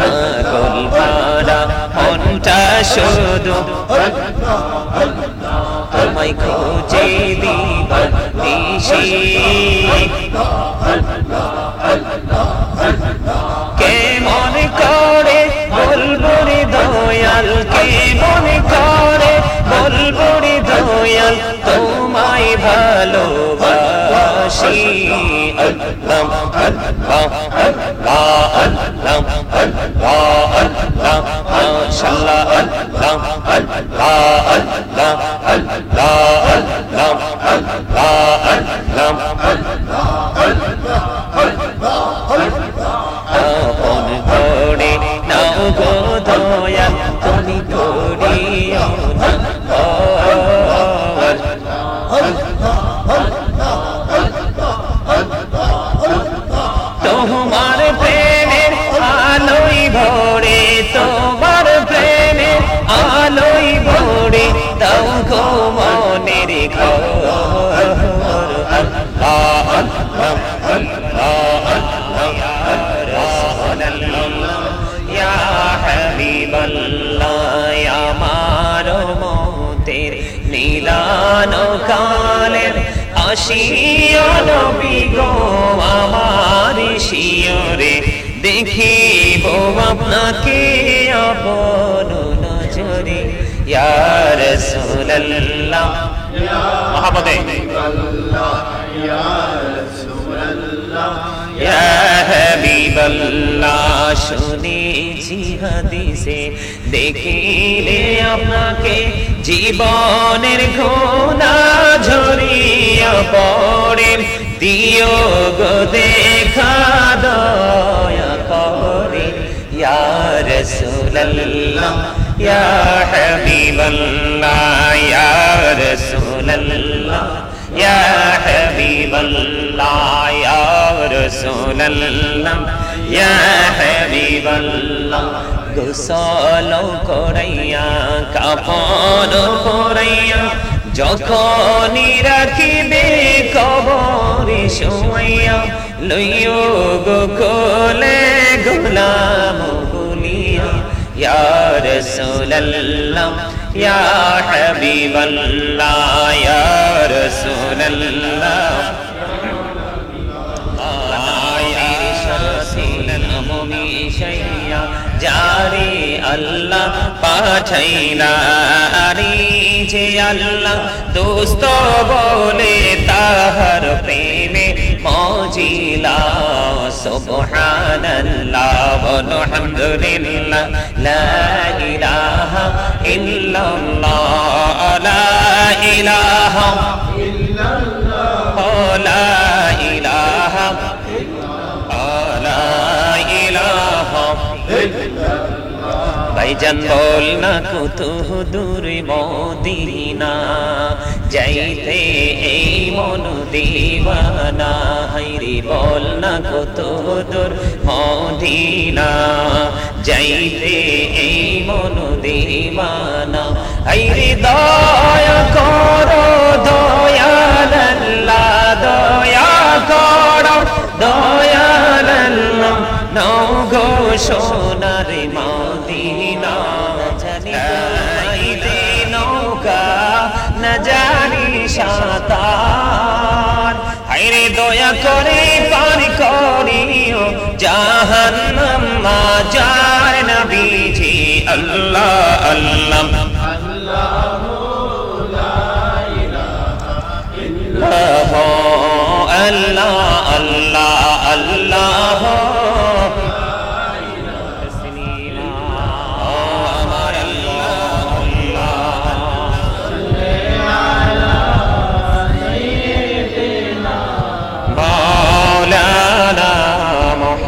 পাগল ভরা মনটা শুধু তোমায় খুঁজে দিবার দিশি কেমন করে বলবো রে দয়াল কেমন করে বলবো রে দয়াল তোমায় ভালোবাসি আল্লাহ আল্লাহ আল্লাহ আল্লাহ আল্লাহ আল্লাহ মাশাআল্লাহ আল্লাহ আল্লাহ আল্লাহ আল্লাহ আল্লাহ আল্লাহ আপন করে নাও গো দয়াল তুমি করিও না তোমার প্রেমের আলোয় ভরে তোমার প্রেমের আলোয় ভরে দাও গো মনের ঘর আল্লাহ আল্লাহ আল্লাহ আল্লাহ ইয়া হাবিবাল্লাহ আমার মতের নীলান কালের আসিও নবী গো আমার শিয়রে দেখিব আপনাকে আপন নজরে ইয়া রাসূলুল্লাহ মহব্বতে ইয়া রাসূলুল্লাহ ইয়া হাবিবাল্লাহ শুনেছি হাদিসে দেখিলে আপনাকে জীবনের ঘোনা ঝরিয়া পড়ে দিও গো দেখা দয়া করে ইয়া রাসূলুল্লাহ ইয়া হাবিবাল্লাহ ইয়া রাসূলুল্লাহ ইয়া হাবিবাল্লাহ ইয়া রাসূলুল্লাহ ইয়া হাবিবাল্লাহ গোসল করাইয়া কাফন পরাইয়া যখনই রাখিবে কবরে শোয়াইয়া লইও গো কোলে গোলাম বলিয়া ইয়া রাসূলুল্লাহ ইয়া হাবিবাল্লাহ ইয়া রাসূলুল্লাহ যারে আল্লাহ পাঠাইলা আরে যে আল্লাহ দোস্ত বলে তাহার প্রেমে মজিলা সুবহানাল্লাহ আলহামদুলিল্লাহ লা ইলাহা ইল্লাল্লাহ লা ইলাহা ইল্লাল্লাহ লা ইলাহা ভাইজান বল না কত দূর মদিনা যাইতে এই মন দিওয়ানা হাইরে বল না কত দূর মদিনা যাইতে এই মন দিওয়ানা হাইরে দয়া করো দয়াল আল্লাহ দয়া করো দয়াল আল্লাহ নাও গো সোনার মদিনা জানিতে নৌকা না জানি সাঁতার হায়রে দয়া করে পার করিও জাহান্নাম মা যায় নবীজি আল্লাহ আল্লাহ আল্লাহ আল্লাহ আল্লাহ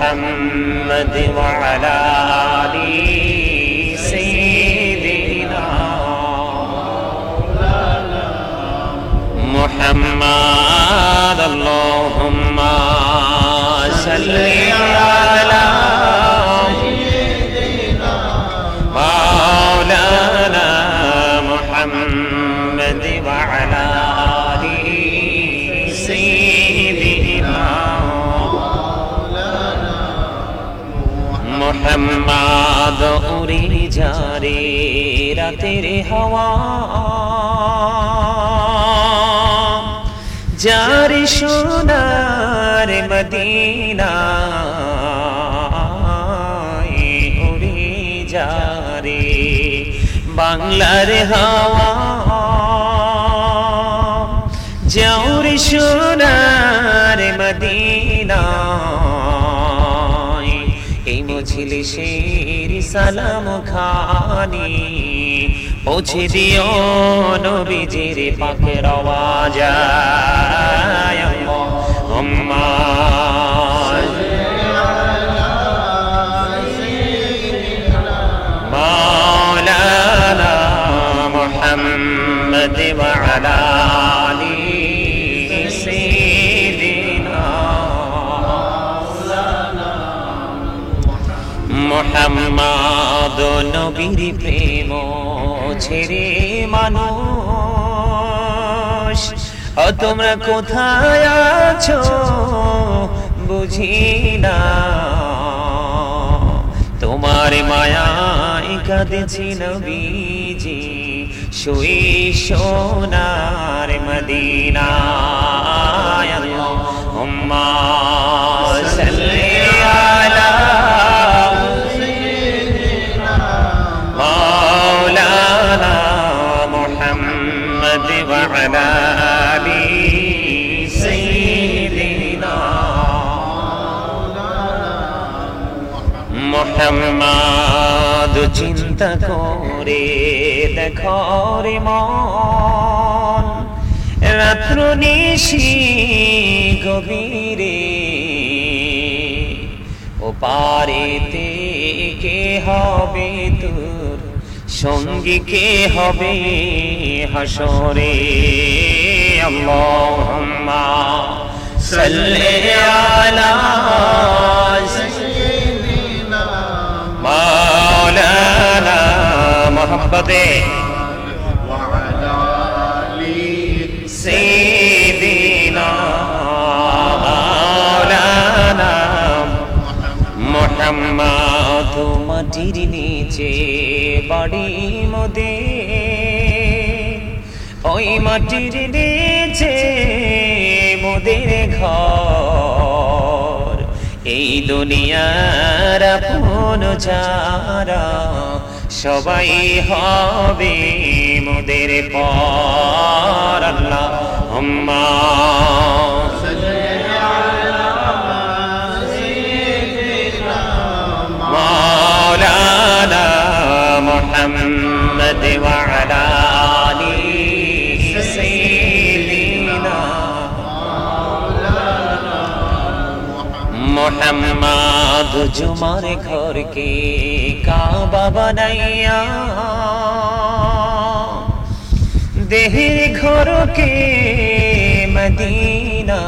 محمد وعلى آل سيدنا محمد اللهم صل على سيدنا مولانا محمد وعلى آل سيدنا মোহাম্মদ উড়ে যারে রাতের হাওয়া যার সোনার মদিনা উড়ে যারে বাংলার হাওয়া যার সোনার মদিনা এই মজলিসের সালাম খানি পৌঁছে দিও নবীজির পাকের আওয়াজ আল্লাহুম্মা মাওলানা মুহাম্মদ ওয়া আলা আলি সাইয়্যিদিনা মুহাম্মদ নবীর প্রেম ছেড়ে মানুষ ও তোমরা কোথায় আছো বুঝি না তোমার মায়ায় কাঁদেছি নবীজি শুই সোনার মদিনায় আল্লাহুম্মা সাল্লি আলা মাওলানা মুহাম্মদ ওয়া আলা আলি সাইয়্যিদিনা মুহাম্মদ চিন্তা করে দেখো রে মন রাত্র নিশি গভীরে ও পারেতে কে হবে তোর সঙ্গী কে হবে হাসরে আল্লাহুম্মা সাল্লি আলা সাইয়্যিদিনা মাওলানা মুহাম্মদে ওয়া আলা আলি সাইয়্যিদিনা মাওলানা মুহাম্মদ মাটির নিচে বাড়ি মোদের ওই মাটির নিচে মোদের ঘর এই দুনিয়ার আপন যারা সবাই হবে মোদের পর আল্লাহুম্মা মাওলানা মুহাম্মদ ওয়া আলা আলি সাইয়্যিদিনা মুহাম্মদ জুমার ঘরকে কাবা বানাইয়া দেহের ঘরকে মদিনা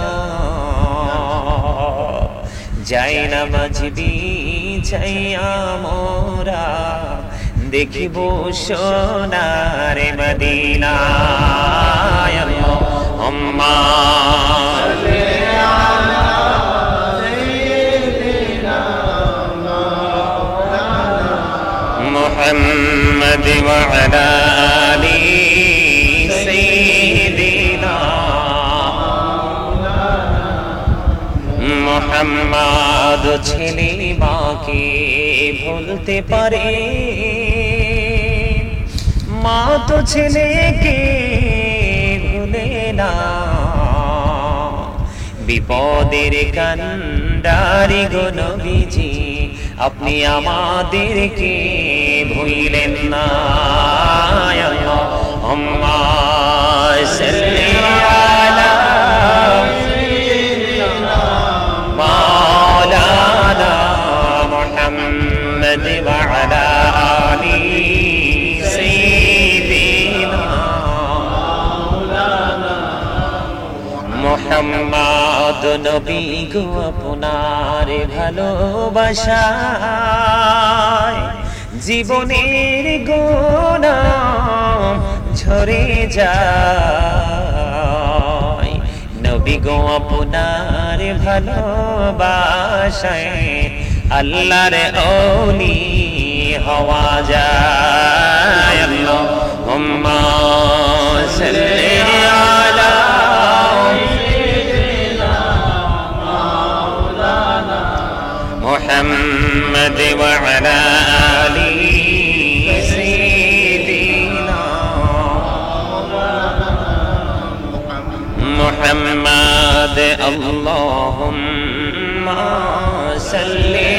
যাই নামাজ বিছাইয়া মোরা দেখিব সোনার মদিনা আল্লাহুম্মা সাল্লি আলা সাইয়্যিদিনা মাওলানা মুহাম্মদ ওয়া আলা আলি সাইয়্যিদিনা মুহাম্মদ ছেলে মাকে ভুলতে পারে মা তো ছেলেকে ভুলে না বিপদের কান্ডারি গো নবীজি আপনি আমাদেরকে ভুলিলেন না আল্লাহুম্মা সাল্লি আলা সাইয়্যিদিনা মাওলানা মুহাম্মদ ওয়া আলা আলি সাইয়্যিদিনা মাওলানা মুহাম্মদ নবী গো আপনার ভালোবাসায় জীবনের গোনা ঝরে যায় নবী গো আপনার ভালোবাসায় আল্লাহর ওলি হওয়া যায়। আল্লাহুম্মা সাল্লি আলা মুহাম্মদ ওয়া আলা আলি সাইয়্যিদিনা মুহাম্মদ। আল্লাহুম্মা সাল্লি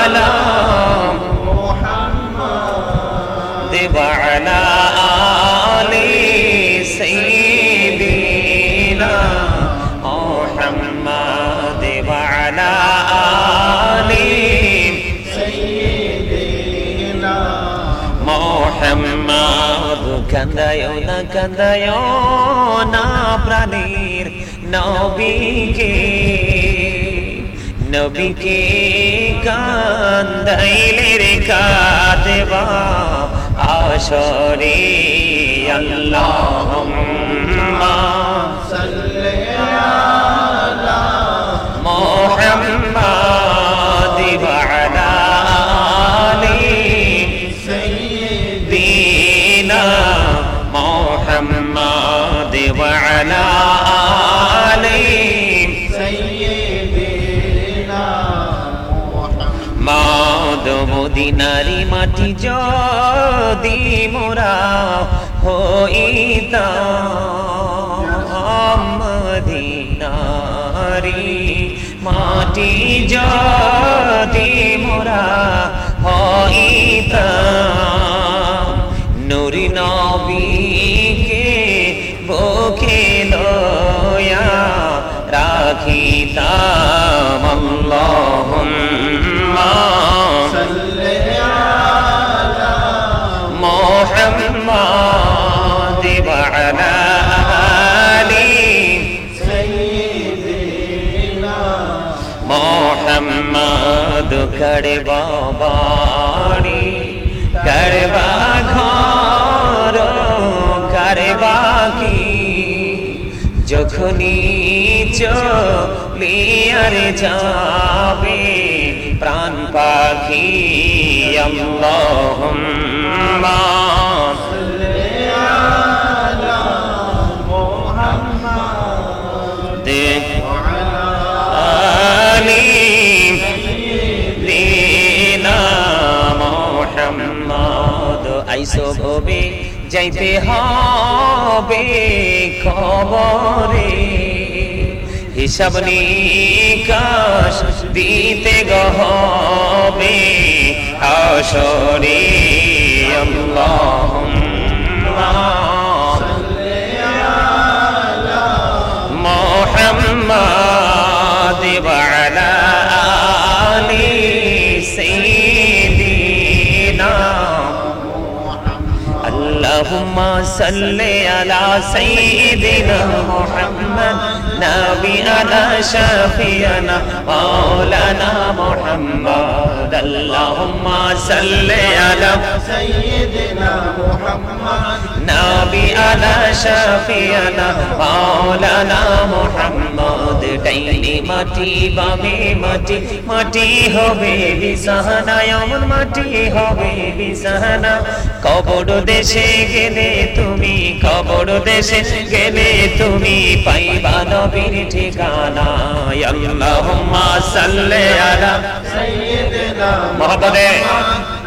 আলা মুহাম্মদ ওয়া আলা আলি সাইয়্যিদিনা মুহাম্মদ ওয়া আলা আলি সাইয়্যিদিনা মুহাম্মদ। কান্দায়ো না প্রাণীর নবীকে, নবীকে কান্দাইলে রে কাঁদবা আসরে। আল্লাহুম্মা সাল্লি আলা মুহাম্মাদ ওয়া আলা আলি সাইয়্যিদিনা মুহাম্মাদ ওয়া আলা আলি মদিনারি মাটি যদি মোরা হইতাম, মদিনারি মাটি যদি মোরা হইতাম, নূরি নবীকে বুকে লয়া রাখিতাম। আল্লাহুম্মা সাল্লি আলা মুহাম্মাদ ওয়া আলা আলি সাইয়্যিদিনা মুহাম্মাদ। করবা বাড়ি, করবা ঘর, করবা কি যখনই চলিয়ার যাবে প্রাণ পাখি। আল্লাহুম্মা সাল্লি আলা মুহাম্মাদ ওয়া আলা আলি সাইয়্যিদিনা মুহাম্মাদ। আইসো ভবে যাইতে হবে কবরে, হিসাব নিকাশ দিতে হবে হাশরে। আল্লাহুম্মা সাল্লি আলা মুহাম্মাদ ওয়া আলা আলি সাইয়্যিদিনা। اللهم صل على سيدنا محمد نبينا شفيعنا مولانا محمد. اللهم صل على سيدنا محمد نبينا شفيعنا مولانا محمد. ডাইনে মাটি বামে মাটি, মাটি হবে বিছানা, এমন মাটি হবে বিছানা। কবর দেশে গেলে তুমি, কবর দেশে গেলে তুমি পাইবা নবীর ঠিকানা। আল্লাহুম্মা সাল্লি আলা সাইয়্যিদিনা মুহাম্মাদে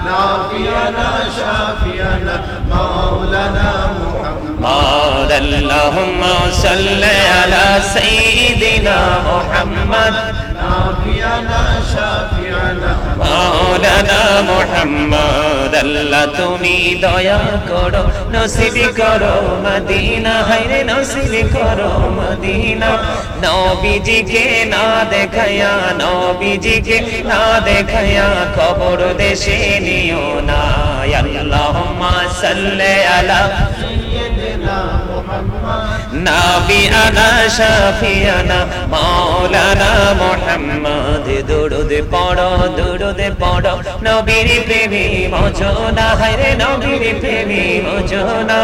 নাবিয়ানা শাফিয়ানা মাওলানা মুহাম্মদ। আল্লাহুম্মা সাল্লি আলা সাইয়্যিদিনা মুহাম্মদ নাবিয়ানা শাফিয়ানা মাওলানা মুহাম্মদ। আল্লাহ তুমি দয়া করো, নসিব করো মদিনা, হায়রে নসিব করো মদিনা। নবীজিকে না দেখায়া, নবীজিকে না দেখায়া কবর দেশে নিও না। আল্লাহুম্মা সাল্লি আলা সাইয়্যিদিনা নাবিয়ানা শাফিয়ানা মাওলানা মুহাম্মদ দুরুদ পড়ো নবীর প্রেমে মজনা হায়রে নবীর প্রেমে মজনা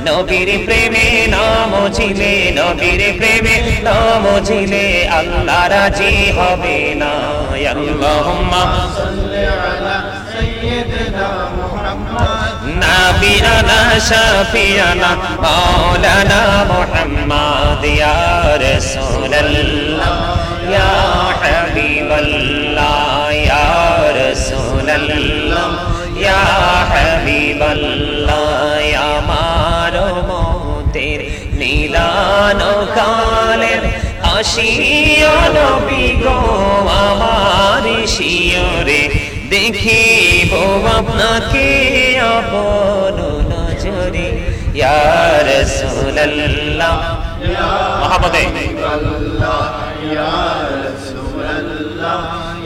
নবীর প্রেমে নাম ছিলে নবীর প্রেমে নাম ছিলে আল্লাহ রাজি হবে না আল্লাহুম্মা সাল্লি আলা সাইয়্যিদিনা মুহাম্মদ নাবিয়ানা শাফিয়ানা মাওলানা মুহাম্মদ ইয়া রাসূলুল্লাহ ইয়া হাবিবাল্লাহ ইয়া রাসূলুল্লাহ ইয়া হাবিবাল্লাহ আমার মতের নীলান কালের আসিও নবী গো আমার শিয়রে দেখিব আপনাকে আপন নজরে ইয়া রাসূলুল্লাহ ইয়া হাবিবাল্লাহ ইয়া রাসূলুল্লাহ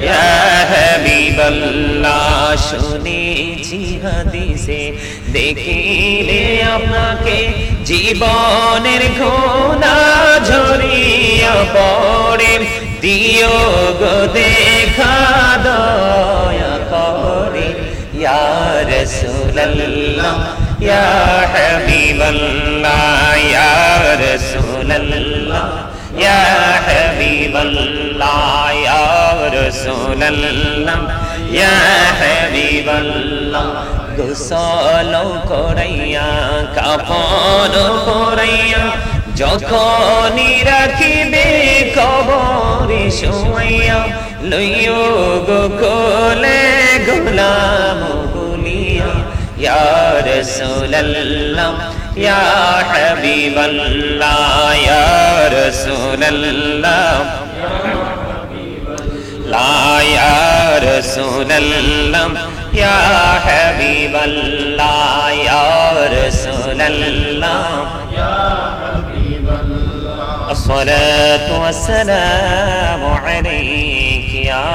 ইয়া হাবিবাল্লাহ শুনেছি হাদিসে দেখিলে আপনাকে জীবনের ঘোনা ঝরিয়া পড়ে দিও গো দেখা দয়া করে ইয়া রাসূলুল্লাহ ইয়া হাবিবাল্লাহ ইয়া রাসূলুল্লাহ ইয়া হাবিবাল্লাহ ইয়া রাসূলুল্লাহ ইয়া হাবিবাল্লাহ গোসল করাইয়া কাফন পরাইয়া যখনই রাখিবে কবরে শুয়াইয়া লইও গো কোলে গোলাম বলিয়া ইয়া রাসূলুল্লাহ ইয়া হাবিবাল্লাহ ইয়া রাসূলুল্লাহ লা ইয়া রাসূলুল্লাহ ইয়া হাবিবাল্লাহ ইয়া রাসূলুল্লাহ ইয়া الصلاة والسلام عليك يا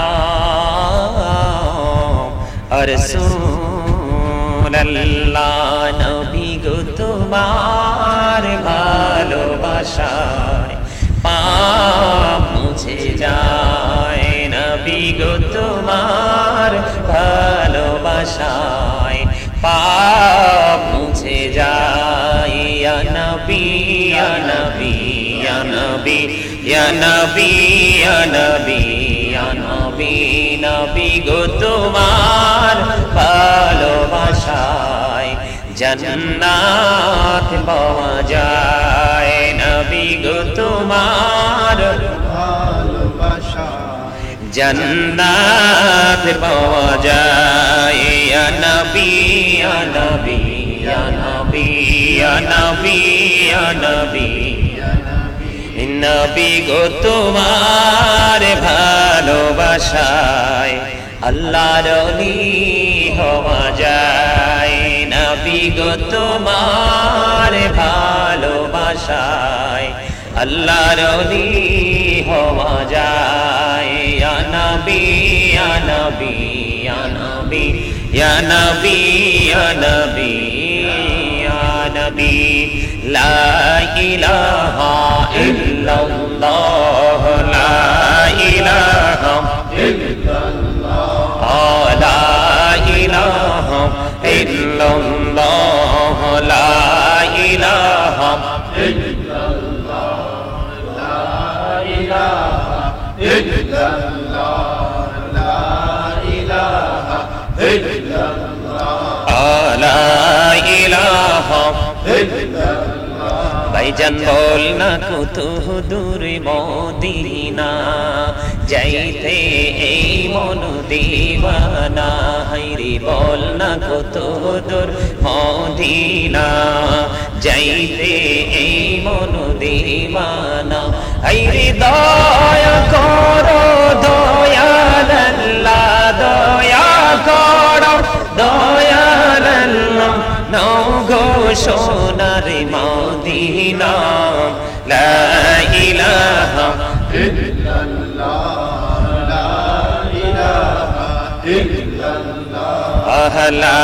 رسول الله নবী গো তোমার ভালোবাসায় পাপ মুছে যায় নবী গো তোমার ভালোবাসায় পাপ মুছে যায় ইয়া নবী ইয়া নবী ইয়া নবী ইয়া নবী ইয়া নবী ইয়া নবী নবী গো তোমার ভালোবাসায় জান্নাত পাওয়া যায় নবী গো তোমার ভালোবাসায় জান্নাত পাওয়া যায় ইয়া নবী ইয়া নবী ইয়া নবী ইয়া নবী ইয়া নবী নবী গো তোমার ভালোবাসায় আল্লাহর ওলি হওয়া যায় নবী গো তোমার ভালোবাসায় আল্লাহর ওলি হওয়া যায় ইয়া নবী ইয়া নবী ইয়া নবী ইয়া নবী ইয়া নবী ইয়া নবী লা ইলাহা ইল্লাল্লাহ লা ইলাহা ইল্লাল্লাহ লা ইলাহা ইল্লাল্লাহ লা ইলাহা ইল্লাল্লাহ লা ইলাহা ইল্লাল্লাহ লা ইলাহা ইল্লাল্লাহ লা ইলাহা ইল্লাল্লাহ ভাইজান বল না কত দূর মদিনা যাইতে এই মন দিওয়ানা হাইরে বল না কত দূর মদিনা যাইতে এই মন দিওয়ানা হাইরে দয়া করো দয়াল আল্লাহ দয়া করো দয়াল আল্লাহ নাও গো সোনার মদিনা লা ইলাহা ইল্লাল্লাহ লা ইলাহা ইল্লাল্লাহ লা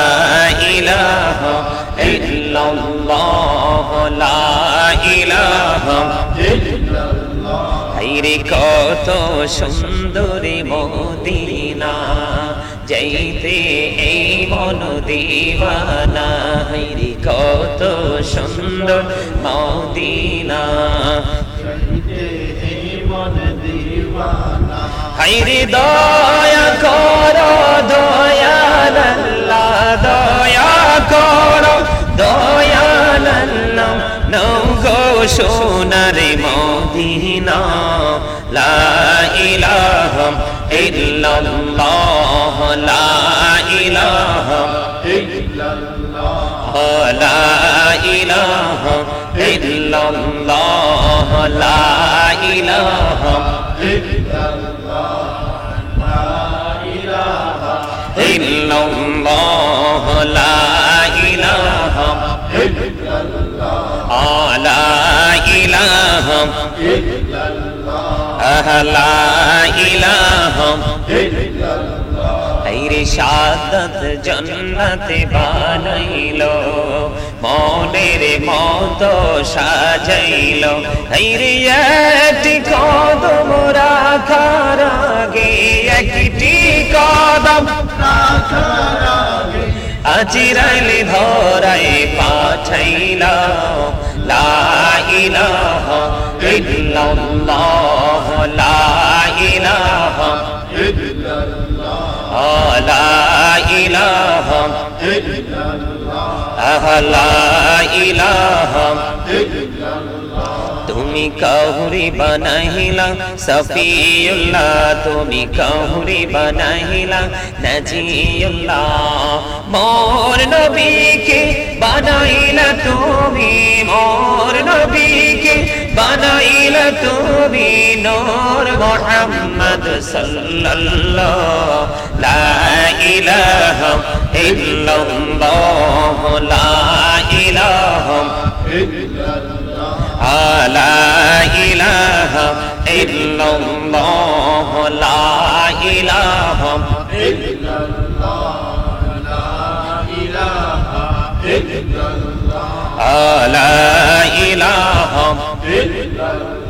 ইলাহা ইল্লাল্লাহ লা ইলাহা ইল্লাল্লাহ হায়রে কত সুন্দরী মদিনা যাইতে এই মন দিওয়ানা হায়রে কত সুন্দর মদিনা যাইতে এই মন দিওয়ানা হায়রে দয়া করো দয়াল আল্লাহ দয়া করো দয়াল আল্লাহ নও গো সোনার মদিনা লা ইলাহা ইল্লাল্লাহ লা ইলাহা ইল্লাল্লাহ লা ইলাহা ইল্লাল্লাহ লা ইলাহা ইল্লাল্লাহ লা ইলাহা ইল্লাল্লাহ লা ইলাহা ইল্লাল্লাহ লা ইলাহা ইল্লাল্লাহ লা ইলাহা ইল্লাল্লাহ হায়রে শাহাদাত জান্নাতে বানাইলো মনের মতো সাজাইলো হায়রে একটি কদম রাখার আগে একটি কদম রাখার আগে আজিরাইল ধরাই পাঠাইলা লা ইলাহা ইল্লাল্লাহ লা ইলাহা ইল্লাল্লাহ লা ইলাহা ইল্লাল্লাহ লা ইলাহা ইল্লাল্লাহ তুমি কাহুরি বানাইলা সফিউল্লাহ তুমি কাহুরি বানাইলা নাজিউল্লাহ মোর নবীকে বানাইলা তুমি মোর নবীকে বানাইলা তুমি নূর মুহাম্মদ সাল্লাল্লাহ লা ইলাহা ইল্লাল্লাহ লা ইলাহা ইল্লাল্লাহ লা ইলাহা ইল্লাল্লাহ লা ইলাহা ইল্লাল্লাহ লা ইলাহা ইল্লাল্লাহ লা ইলাহা ইল্লাল্লাহ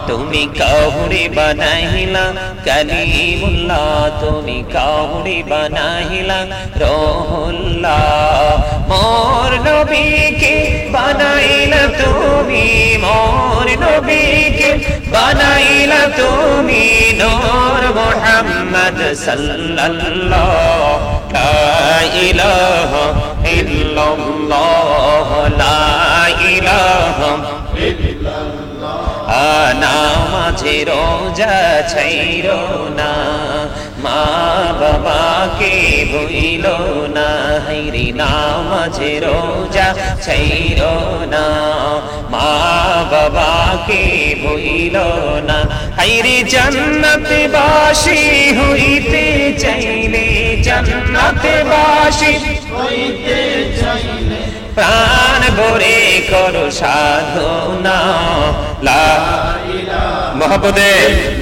তুমি কাহুরি বানাইলা কালিমুল্লাহ তুমি কাহুরি বানাইলা রূহুল্লাহ মোর নবীকে বানাইলা তুমি মোর নবীকে বানাইলা তুমি নূর মুহাম্মদ সাল্লাল্লাহ লা ইলাহা ইল্লাল্লাহ লা ইলাহা ইল্লাল্লাহ নামাজে রোজা ছাইরো না মা বাবাকে ভুইলো না হায়রে নামাজে রোজা ছাইরো না মা বাবাকে ভুইলো না হায়রে জান্নাতে বাসী হইতে চাইলে জান্নাতে বাসী হইতে চাইলে প্রাণ ভরে করো সাধনা লা ইলাহা মহব্বতে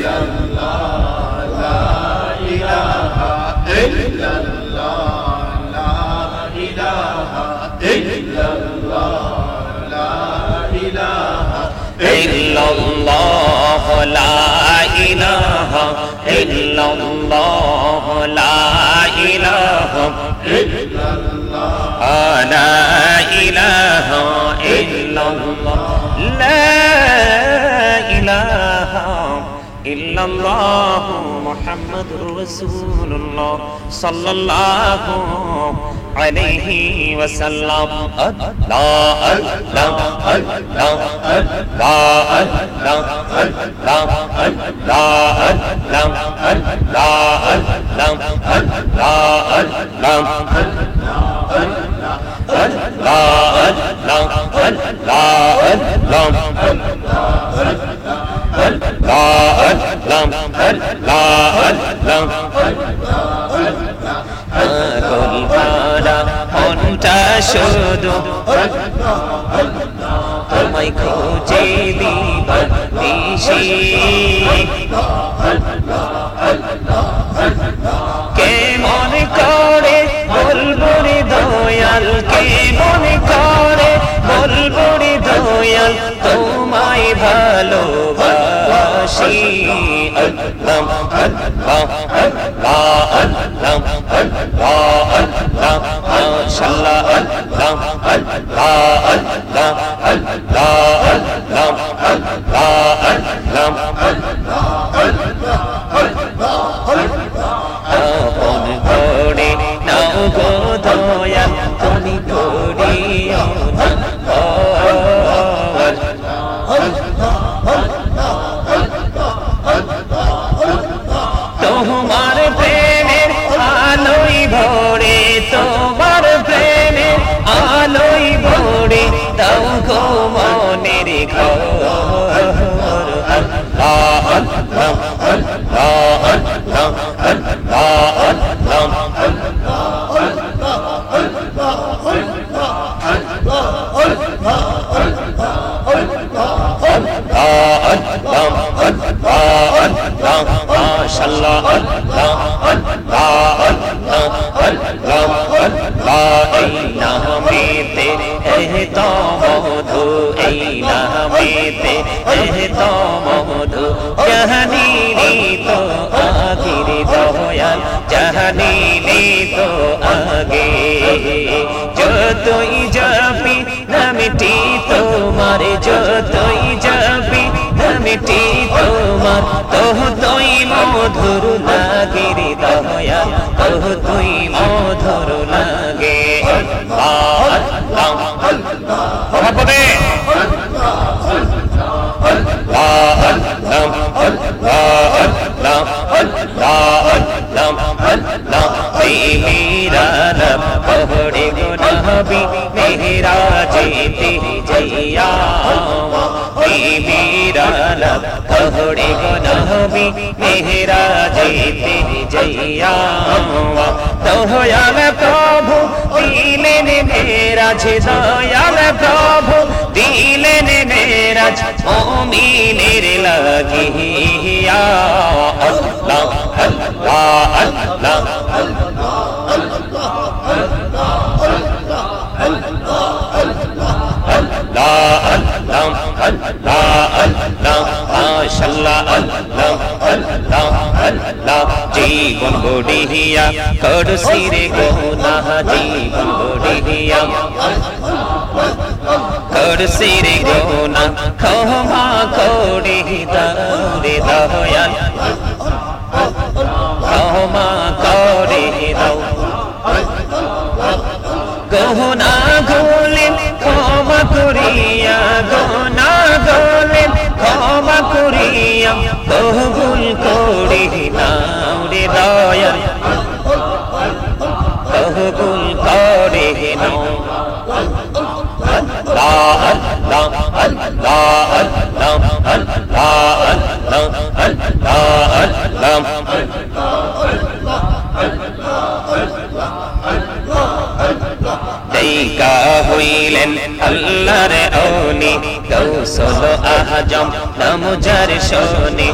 লা ইলাহা ইল্লাল্লাহ লা ইলাহা ইল্লাল্লাহ লা ইলাহা ইল্লাল্লাহ লা ইলাহা ইল্লাল্লাহ লা ইলাহা ইল্লাল্লাহ লা ইলাহা ইল্লাল্লাহ লা ইলাহা ইল্লাল্লাহ মুহাম্মাদুর রাসূলুল্লাহ সাল্লাল্লাহু আলাইহি ওয়াসাল্লাম আল্লাহ আল্লাহ আল্লাহ আল্লাহ আল্লাহ আল্লাহ আল্লাহ আল্লাহ আল্লাহ আল্লাহ আল্লাহ শুধু তোমায় খুঁজে দিবার দিশি কেমন করে বলব আল্লাহ আল্লাহ আল্লাহ আল্লাহ আল্লাহ আল্লাহ মাশাআল্লাহ আল্লাহ আল্লাহ আল্লাহ আল্লাহ আল্লাহ আল্লাহ আপন করে নাও গো দয়াল তুমি করিও না তোমার প্রেমের আলোই ভরে তোমার প্রেমের আলোই ভরে দাও গো মনের ঘর আল্লাহ আল্লাহ আল্লাহ আল্লাহ আল্লাহ মাশাআল্লাহ আল্লাহ আল্লাহ আল্লাহ আল্লাহ এই নামেতে এত মধু এই নামেতে এত মধু জাহানিনি তো আগের দয়াল জাহানিনি তো আগে যতই যাবি নামটি তোমার যতই যাবি নামটি তোমার তোই মধুর লাগে রে দয়াল তোই মধুর লাগে আল্লাহ আল্লাহ হবে मेरा जेते जैया मेरा लब कहड़े गनहबी मेरा जेते जैया दयाल प्रभु दिलेन मेरा जे दयाल प्रभु दिलेन मेरा मोमिनेर লাগিয়া अल्लाह अल्लाह अल्लाह জীবন গড়িয়া করছি রে গুনাহ জীবন গড়িয়া করছি রে গুনাহ ক্ষমা করে দাও রে দয়াল ক্ষমা করে দাও গহনা গোলেন ক্ষমা করিয়া গহনা গোলেন ক্ষমা করিয়া কবুল করে নাও রে দয়াল কবুল করে নাও আল্লাহ আল্লাহ আল্লাহ আল্লাহ আল্লাহ আল্লাহ আল্লাহ দেখা হইলেন আল্লাহর ওলি গৌসুল আজম নাম যার শোনে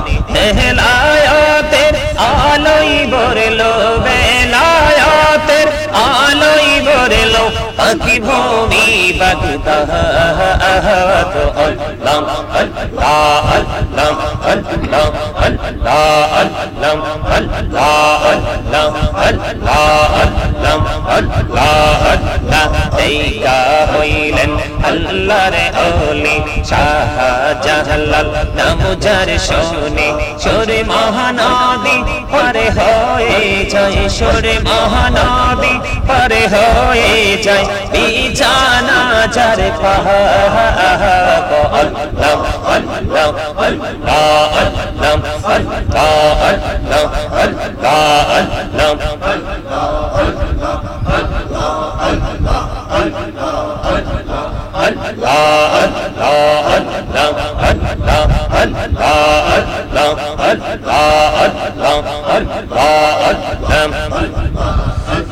হেলায়াতের আলোই ভরলো বেলায়াতের আলোই ভরলো পাখি ভূমি বাগদাদ আল্লাহ আল্লাহ আল্লাহ আল্লাহ আল্লাহ আল্লাহ আল্লাহ আল্লাহ আল্লাহ আল্লাহ আল্লাহ দেখা হইলেন আল্লাহর ওলি শাহজালাল নাম যার শোনে সরে মহানদী পারে হয়ে যায় সরে মহানদী পারে হয়ে যায় বিছানা যার পাহাড় আল্লাহ আল্লাহ আল্লাহ আল্লাহ আল্লাহ আল্লাহ আল্লাহ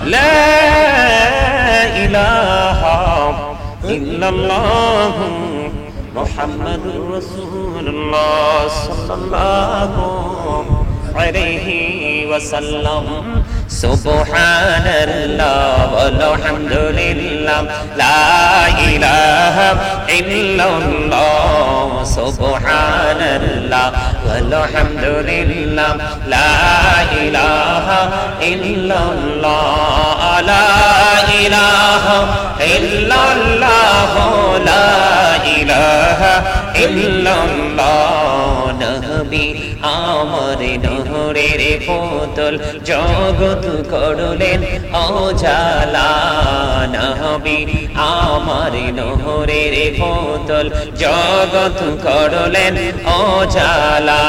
لا إله إلا الله محمد رسول الله صلى الله عليه وسلم سبحان الله والحمد لله لا إله إلا الله سبحان الله আলহামদুলিল্লাহ লা ইলাহা ইল্লাল্লাহ লা ইলাহা ইল্লাল্লাহ লা ইলাহা ইল্লাল্লাহ নবী আমার নহরের পুতুল জগৎ করলেন উজালা নবী আমার নহরের পুতুল জগৎ করলেন উজালা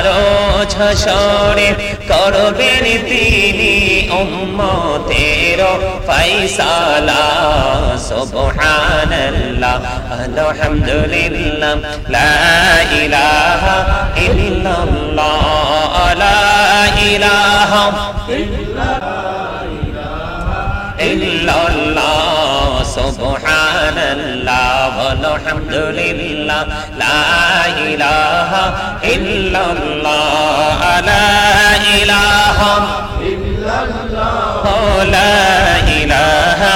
রোজ হাসরে করবেন তিনি উম্মতের ফয়সালা সুবহানাল্লাহ আলহামদুলিল্লাহ লা ইলাহা ইল্লাল্লাহ লা ইলাহা ইল্লাল্লাহ সুবহানাল্লাহ আলহামদুলিল্লাহ লা ইলাহা ইল্লাল্লাহ লা ইলাহা ইল্লাল্লাহ লা ইলাহা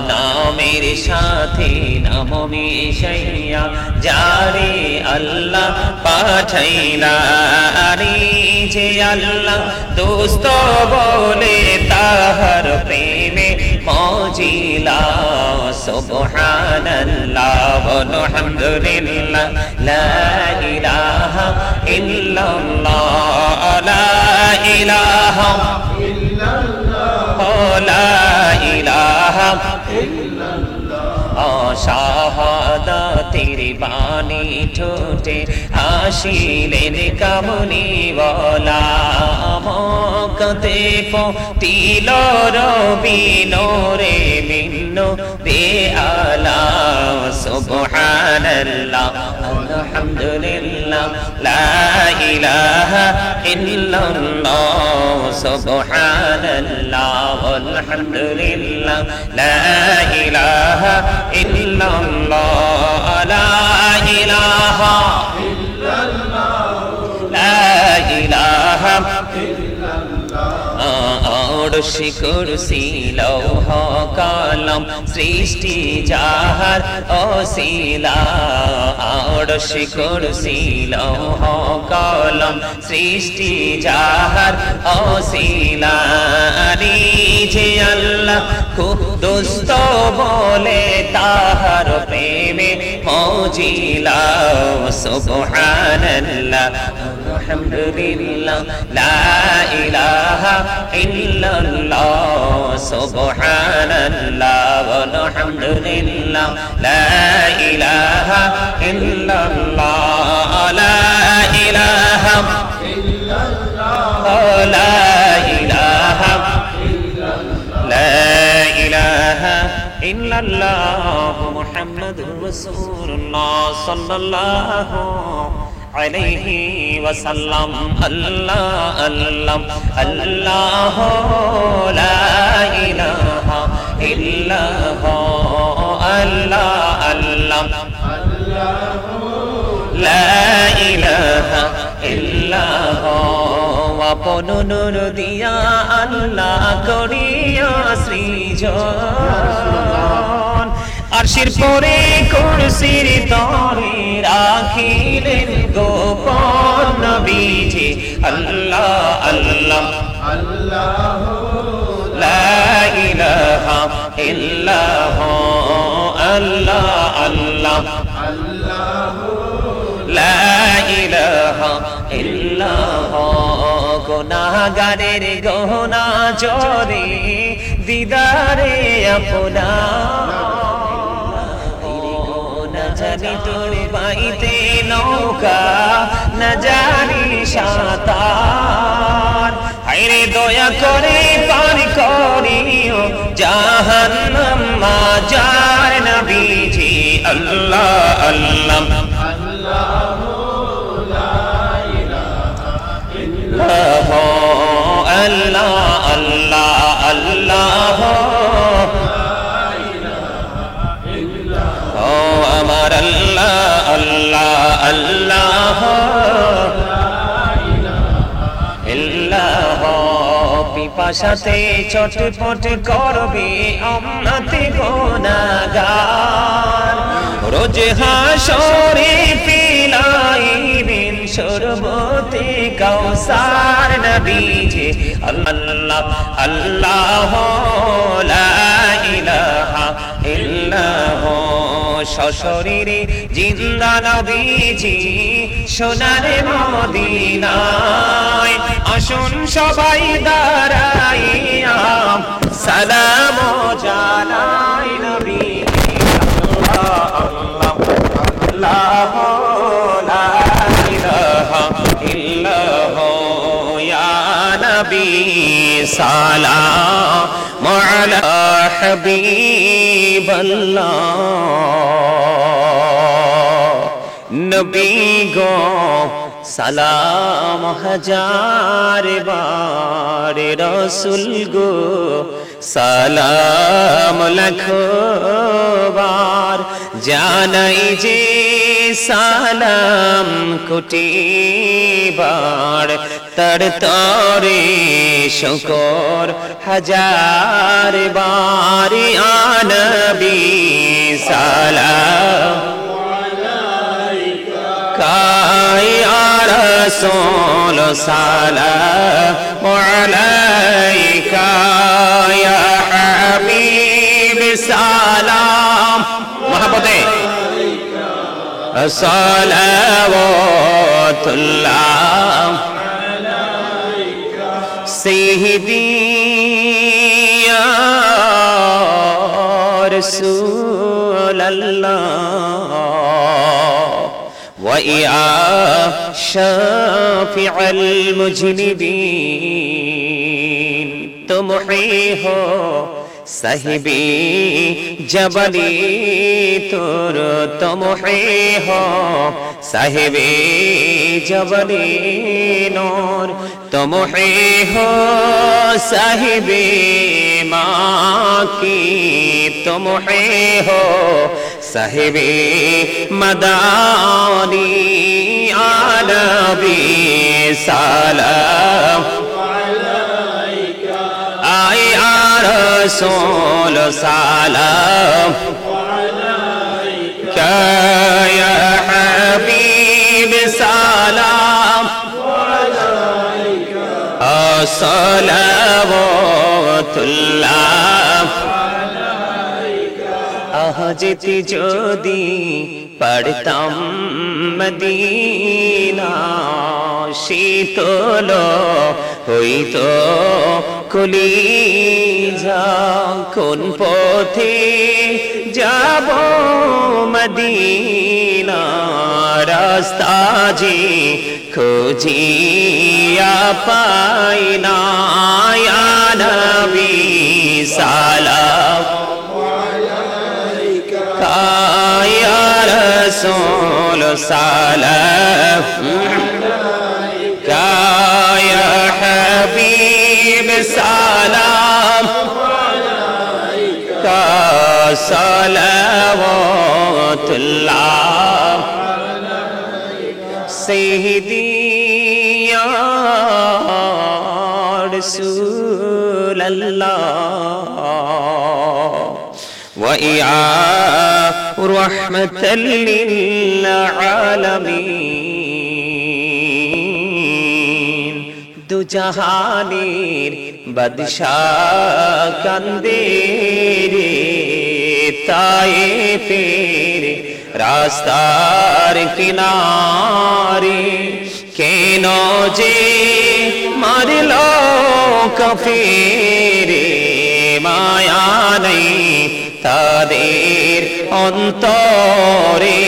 নামের সাথে নাম মিশাইয়া যারে আল্লাহ পাঠাইলা আরে যে আল্লাহ দোস্ত বলে তাহার প্রেমে মজিলা সুবহানাল্লাহ আলহামদুলিল্লাহ লা ইলাহা ইল্লাল্লাহ লা ইলাহা ইল্লাল্লাহ লা ইলাহা শাহাদাতের বাণী ঠোঁটে আসিলেন কামনি বলা মকতে ফটিল রবি নোরে মিন্ন বে আলা সুবহানাল্লাহ আলহামদুলিল্লাহ লা ইলাহা ইল্লাল্লাহ সুবহানাল্লাহ আলহামদুলিল্লাহ লা ইলাহা ইল্লাল্লাহ লা ইলাহা ইল্লাল্লাহ লা ইলাহা আরশি কুরসি লৌহ কলম সৃষ্টি যাহার ওসিলা আরশি কুরসি লৌহ কলম সৃষ্টি যাহার ওসিলা রে যে আল্লাহ কুদুস বলে তাহার প্রেমে মজিলা সুবহানাল্লাহ আলহামদুলিল্লাহ লা ইলাহা ইল্লাল্লাহ সুবহানাল্লাহ আলহামদুলিল্লাহ লা ইলাহা ইল্লাল্লাহ লা ইলাহা ইল্লাল্লাহ লা ইলাহা ইল্লাল্লাহ লা ইলাহা ইল্লাল্লাহ মুহাম্মাদুর রাসূলুল্লাহ সাল্লাল্লাহু আলাইহি ওয়াসাল্লাম আল্লাহ আল্লাহ আল্লাহ লা ইলাহা ইল্লাল্লাহ আল্লাহ আল্লাহ লা ইলাহা ইল্লাল্লাহ আপন নূর দিয়া আল্লাহ করিয়া সৃজন আরশির পরে কুরসির তরে রাখিলেন গোপন নবীজি আল্লাহ আল্লাহ আল্লাহ লা ইলাহা ইল্লাল্লাহ আল্লাহ আল্লাহ আল্লাহ লা ইলাহা ইল্লাল্লাহ গুনাহগারের গোনা জরে দিদারে আপনা জানি তোর বাইতে নৌকা না জানি সাঁতার হায়রে দয়া করে পার করিও জাহান্নাম মাজার নবীজি আল্লাহ আল্লাহ আল্লাহ লা ইলাহা ইল্লাল্লাহ আল্লাহ আল্লাহ আল্লাহ আমার আল্লাহ আল্লাহ আল্লাহ ইল্লাল্লাহ পিপাসাতে ছটফট করবে উম্মতে গুনাহগার রোজ হাসরে পিলাইবেন শরবতে কাউসার নবীজি আল্লাহ আল্লাহ লা ইলাহা ইল্লাহ সশরীরে জিন্দা নবীজি সোনার মদিনায় আসুন সবাই দাঁড়াইয়া সালাম জানাই নবীজি আল্লাহ আল্লাহ লা ইলাহা ইল্লাহ ইয়া নবী সালাম আলা হাবিবাল্লাহ নবী গো সালাম হাজার বার রসুল গো সালাম লাখো বার জানাই যে সালাম কোটি বার তর তরে শুকর হাজার বার আনবী সালাম يا رسول سلام عليك يا حبيب سلام محبته صلوات الله عليك سيدي يا رسول الله ويا شافع المجنبين तुम ही हो साहिबी जबली तुर तुम ही हो साहिबी जबली नूर तुम ही हो साहिबी माँ की तुम ही हो साहिबी मदानी आलबी सलाम आए रसूल सलाम या हबीब सलाम सलावतुल्लाह যেতে যদি পড়তাম মদিনা শীতল হইতো কলিজা কোন পথে যাব মদিনা রাস্তা যে খুঁজিয়া পাই না ইয়া নবী সালাম يا رسول سلام يا حبيب سلام صلوات الله سيدي يا رسول الله ويا رحمة للعالمين دو جهانير بدشا كنديري طائفের রাস্তার কিনারে কেন যে মারলো কাফেরে মায়া নেই তাদের অন্তরে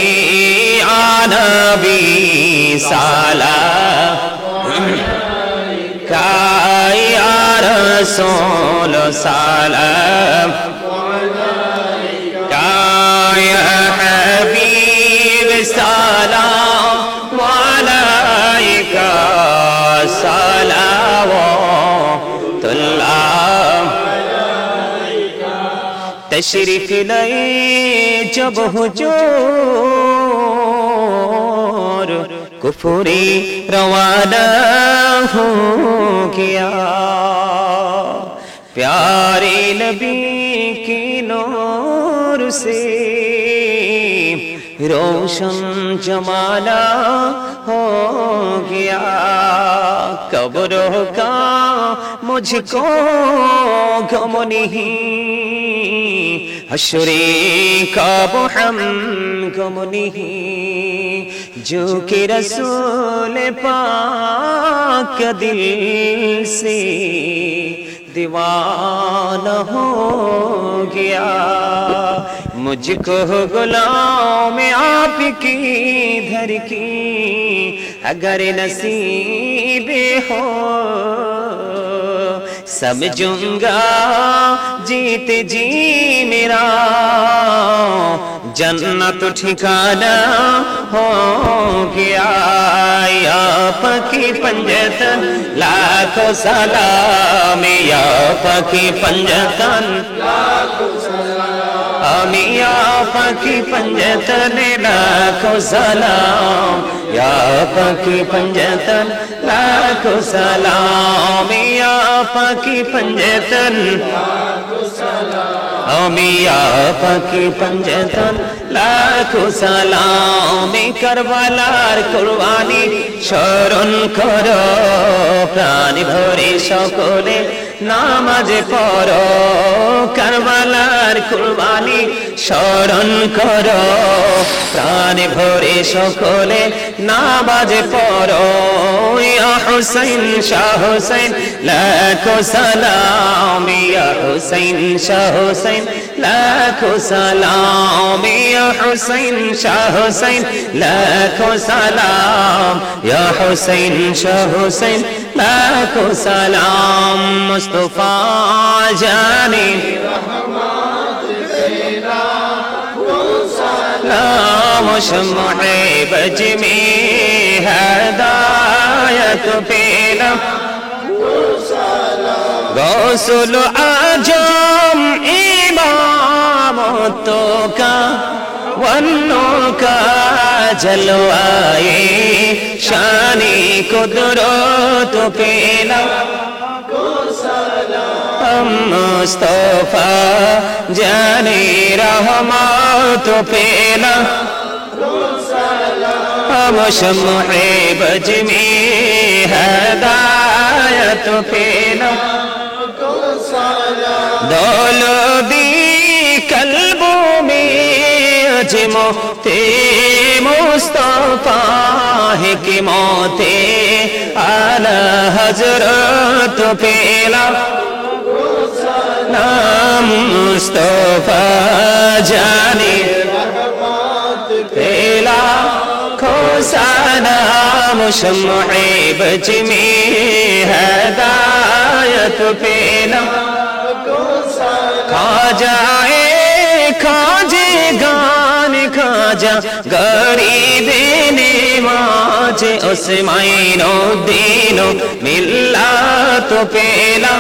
আনবী সালাম ইয়া রাসূল সালাম ইয়া হাবিব সালাম আলাইকা সালাওয়াতুল্লাহ तशरीफ लाए जब हुजूर कुफरी रवाना हो गया प्यारे नबी की नूर से रोशन जमाना हो गया। कब्रों का मुझको गम नहीं, हश्रे का वो हम गम नहीं। जो कि रसूल पाक दिल से दीवाना हो गया। मुझको गुलाम आपकी धर की अगर नसीब हो, समझूंगा जीत जी मेरा जन्नत ठिकाना हो गया। आपकी पंजतन लाखों सलाम, आपकी पंजतन लाखों सलाम, आपकी पंजतन लाखों सलाम, आपकी पंजतन लाखों सलाम, आपकी पंजतन लाखों सलाम, आपकी पंजतन लाखों सलाम। करबलार कुरबानी স্মরণ করো, প্রাণ ভরে সকলে নামাজ পড়ো। কারবালার কুরবানি স্মরণ করো, প্রাণ ভরে সকলে নামাজ পড়ো। ইয়া হুসাইন শাহ হুসাইন লাখো সালাম, ইয়া হুসাইন শাহ হুসাইন লাখো সালাম, ইয়া হুসাইন শাহ হুসাইন লাখো সালাম, ইয়া হুসাইন শাহ হুসাইন লাখো সালাম। মুস্তাফা জানে سلام شمع بج میں ہدایت پیلا، غوث العجم امامتوں کا ونوں کا جلوائے شان قدرت پیلا، मुस्तफा जाने रहमत पेला। हम शम्ए बज में हदायत पेला, दौलती कल्बों में अजमते मुस्तफा है कि मौते आला हजरत पेला। नाम मुस्तफा जाने पेला खो सलाम शम्ए बज में हदायत पेला। खा जाए खाजे गान खाजा गरीबे ने माजे उस्माइनो दीनो मिल्ला तो पेला।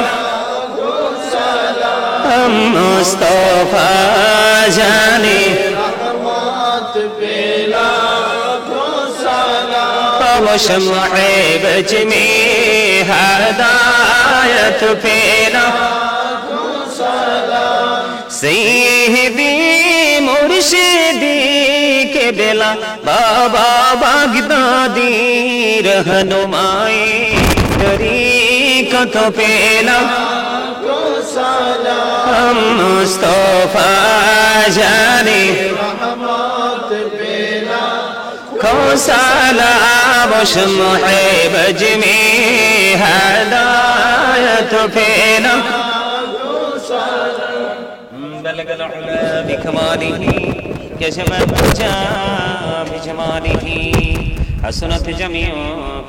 मुस्तफा जाने रहमत पेला शम्ए बज में हदायत पेला। सैयदी मुर्शिदी के बेला बाबा बागदादी रहनुमाई तरीक़त पेला। मुस्तफा जाने रहमत पेला खो सलाम शम्ए बज में हदायत पेला। बलगल उला बिकमालिही कशफ दुजा बिजमालिही हसनत जमीउ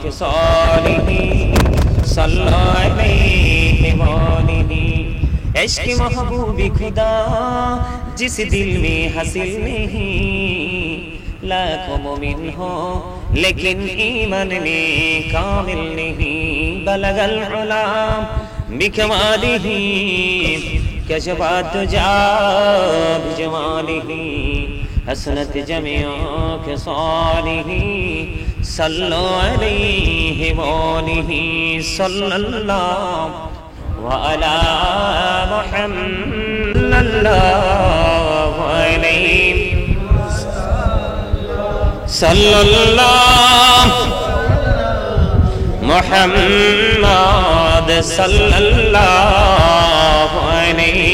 खिसालिही सल्लल्लाहु अलैहि वालिही। इश्क़ महबूबी खुदा जिस दिल में हासिल नहीं, लाखों मोमिन हो लेकिन ईमान में कामिल नहीं। बलगल उला बिकमालिही कशफ दुजा बिजमालिही हसनत जमीउ खिसालिही सल्लल्लाहु अलैहि वालिही सल्लल्लाहु वअला मुहम्मद सल्लल्लाहु अलैहि सल्लल्लाहु मुहम्मद सल्लल्लाहु अलैहि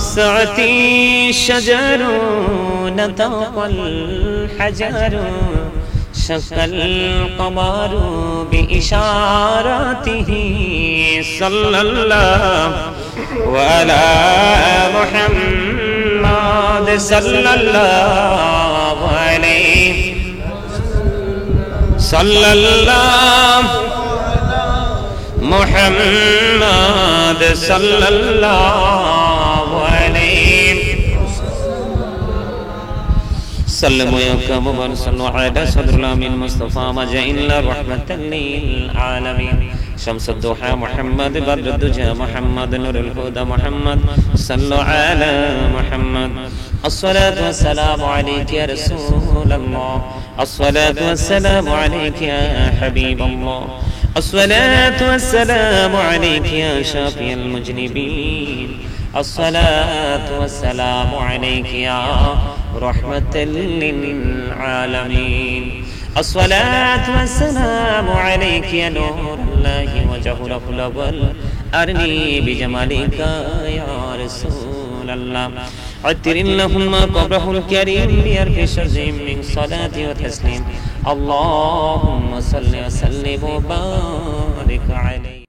सअती शजरु नतक़ल हजरु शक्कल क़मरु बिइशारतिही सल्लल्लाहु अला मुहम्मद सल्लल्लाहु अलैहि सल्लल्लाहु मुहम्मद सल्लल्लाहु अलैहि सल्लल्लाहु अलैहि सल्लल्लाहु मुस्तफा मजइल्ला रहमतल लिल आलमीन शम्सुद दुहा मुहम्मद बद्रुद्दुजा मुहम्मद नूरुल हुदा मुहम्मद सल्लल्लाहु अला मुहम्मद अस्सलातु वस्सलामु अलैका या रसूलल्लाह अस्सलातु वस्सलामु अलैका या हबीबल्लाह अस्सलातु वस्सलामु अलैका या शाफियल मुजनिबीन अस्सलातु वस्सलामु अलैका या रहमतल लिल आलमीन अस्सलातु वस्सलामु अलैका या नूरुल्लाहि वजहुल अवल अरनी बिजमालिका या रसूलल्लाह عطر اللهم قبره الكريم بألف شرز من صلاة وتسليم اللهم صل وسلم وبارك عليه